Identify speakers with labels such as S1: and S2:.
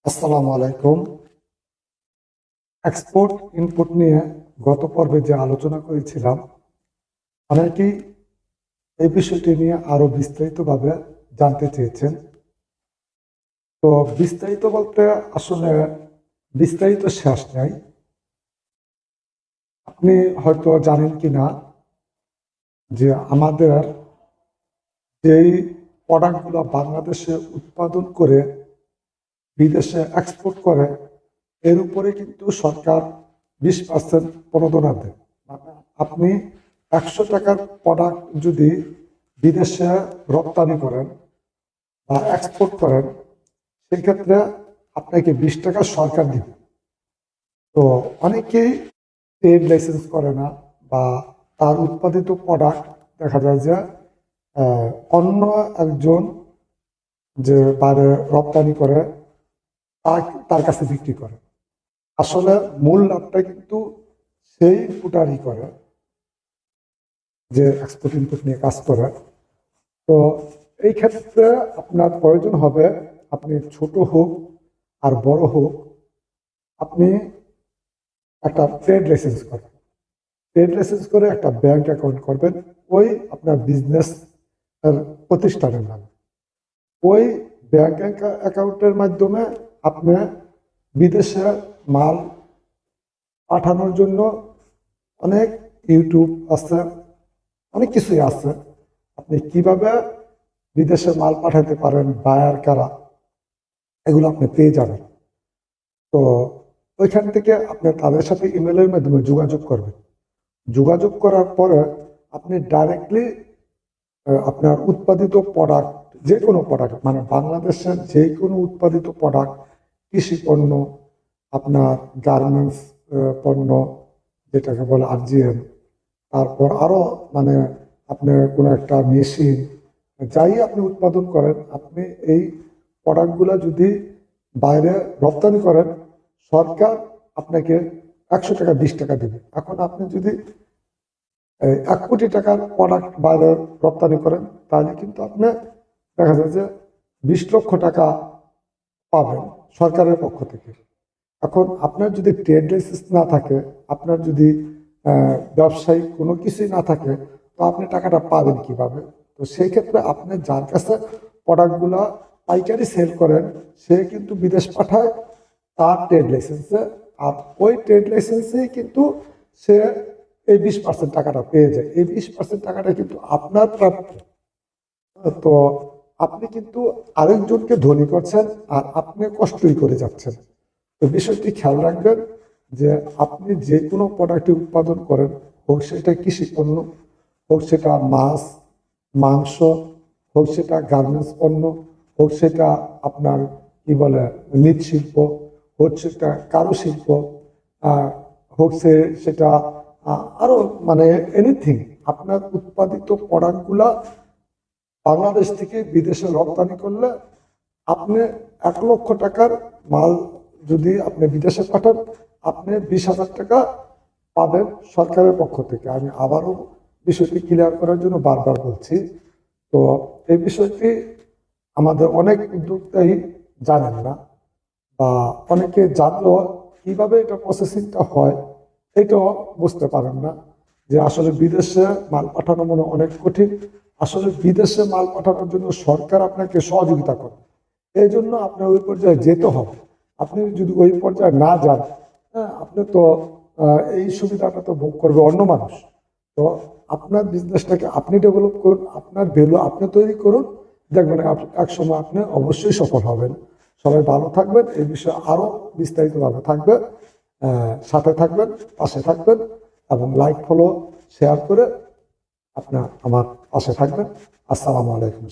S1: আসসালামু আলাইকুম। Export input নিয়ে গত পর্বে যে আলোচনা করেছিলাম, অনেকেই এই বিষয়টি নিয়ে আরো বিস্তারিতভাবে জানতে চেয়েছেন। তো বিস্তারিত বলতে আসলে বিস্তারিত শেষ নাই। আপনি হয়তো জানেন কিনা যে আমাদের যেই প্রোডাক্টগুলো বাংলাদেশে উৎপাদন করে বিদেশে এক্সপোর্ট করে, এর উপরে কিন্তু সরকার 20% প্রণোদনা দেয়। মানে আপনি 100 টাকার প্রোডাক্ট যদি বিদেশে রপ্তানি করেন বা এক্সপোর্ট করেন, সেক্ষেত্রে আপনাকে 20 টাকা সরকার দিবে। তো অনেকেই ট্রেড লাইসেন্স করে না, বা তার উৎপাদিত প্রোডাক্ট দেখা যায় যে আহ, অন্য একজন যে বাইরে রপ্তানি করে তার কাছে বিক্রি করে। আসলে মূল লাভটা কিন্তু সেই ইনপুটারই করে, যে এক্সপোর্ট ইনপুট নিয়ে কাজ করে। তো এই ক্ষেত্রে আপনার প্রয়োজন হবে, আপনি ছোট হোক আর বড় হোক, আপনি একটা ট্রেড লাইসেন্স করবেন। ট্রেড লাইসেন্স করে একটা ব্যাংক অ্যাকাউন্ট করবেন ওই আপনার বিজনেস প্রতিষ্ঠানের নামে। ওই ব্যাংক অ্যাকাউন্টের মাধ্যমে আপনি বিদেশে মাল পাঠানোর জন্য অনেক ইউটিউব আছে, অনেক কিছুই আছে। আপনি কিভাবে বিদেশে মাল পাঠাতে পারেন, বায়ার কারা, এগুলো আপনি পেয়ে যাবেন। তো ওইখান থেকে আপনি তাদের সাথে ইমেলের মাধ্যমে যোগাযোগ করবেন। যোগাযোগ করার পরে আপনি ডাইরেক্টলি আপনার উৎপাদিত প্রোডাক্ট, যে কোনো প্রোডাক্ট, মানে বাংলাদেশের যে কোনো উৎপাদিত প্রোডাক্ট, কৃষি পণ্য, আপনার গার্মেন্টস পণ্য, যেটাকে বলে আরজিএম, তারপর আরো মানে আপনার কোনো একটা মেশিন, যাই আপনি উৎপাদন করেন, আপনি এই প্রোডাক্টগুলো যদি বাইরে রপ্তানি করেন, সরকার আপনাকে 100 টাকা 20 টাকা দেবে। এখন আপনি যদি 1 কোটি টাকার প্রোডাক্ট বাইরে রপ্তানি করেন, তাহলে কিন্তু আপনি দেখা যায় যে 20 লক্ষ টাকা পাবেন সরকারের পক্ষ থেকে। এখন আপনার যদি ট্রেড লাইসেন্স না থাকে, আপনার যদি ব্যবসায়িক কোনো কিছুই না থাকে, তো আপনি টাকাটা পাবেন কিভাবে? তো সেই ক্ষেত্রে আপনি যার কাছে প্রোডাক্টগুলো পাইকারি সেল করেন, সে কিন্তু বিদেশ পাঠায় তার ট্রেড লাইসেন্সে। আর ওই ট্রেড লাইসেন্সেই কিন্তু সে এই 20% টাকাটা পেয়ে যায়। এই 20% টাকাটা কিন্তু আপনার প্রাপ্য। তো আপনি কিন্তু আরেকজনকে ধনী করছেন, আর আপনি কষ্টই করে যাচ্ছেন। তো বিষয়টি খেয়াল রাখবেন যে আপনি যে কোনো প্রোডাক্ট উৎপাদন করেন, হোক সেটা কৃষি পণ্য, হোক সেটা মাছ মাংস, হোক সেটা গার্মেন্টস পণ্য, হোক সেটা আপনার কি বলে মৃৎশিল্প, হোক সেটা কারুশিল্প, হোক সেটা আরো মানে এনিথিং, আপনার উৎপাদিত প্রোডাক্টগুলা বাংলাদেশ থেকে বিদেশে রপ্তানি করলে আপনি 1 লক্ষ টাকার মাল যদি আপনি বিদেশে পাঠান, আপনি 20,000 টাকা পাবেন সরকারের পক্ষ থেকে। আমি আবারও বিষয়টি ক্লিয়ার করার জন্য বারবার বলছি। তো এই বিষয়টি আমাদের অনেক উদ্যোক্তাই জানেন না, বা অনেকে জানলেও কিভাবে এটা প্রসেসিংটা হয় এটাও বুঝতে পারেন না, যে আসলে বিদেশে মাল পাঠানো মানে অনেক কঠিন। আসলে বিদেশে মাল পাঠানোর জন্য সরকার আপনাকে সহযোগিতা করে, এই জন্য আপনার ওই পর্যায়ে যেতে হবে। আপনি যদি ওই পর্যায়ে না যান, হ্যাঁ, আপনি তো এই সুবিধাটা তো ভোগ করবে অন্য মানুষ। তো আপনার বিজনেসটাকে আপনি ডেভেলপ করুন, আপনার ভ্যালু আপনি তৈরি করুন, দেখবেন এক সময় আপনি অবশ্যই সফল হবেন। সবাই ভালো থাকবেন, এই বিষয়ে আরো বিস্তারিতভাবে থাকবে। সাথে থাকবেন, পাশে থাকবেন, এবং লাইক ফলো শেয়ার করে আপনার আমার পাশে থাকবেন। আসসালামু আলাইকুম।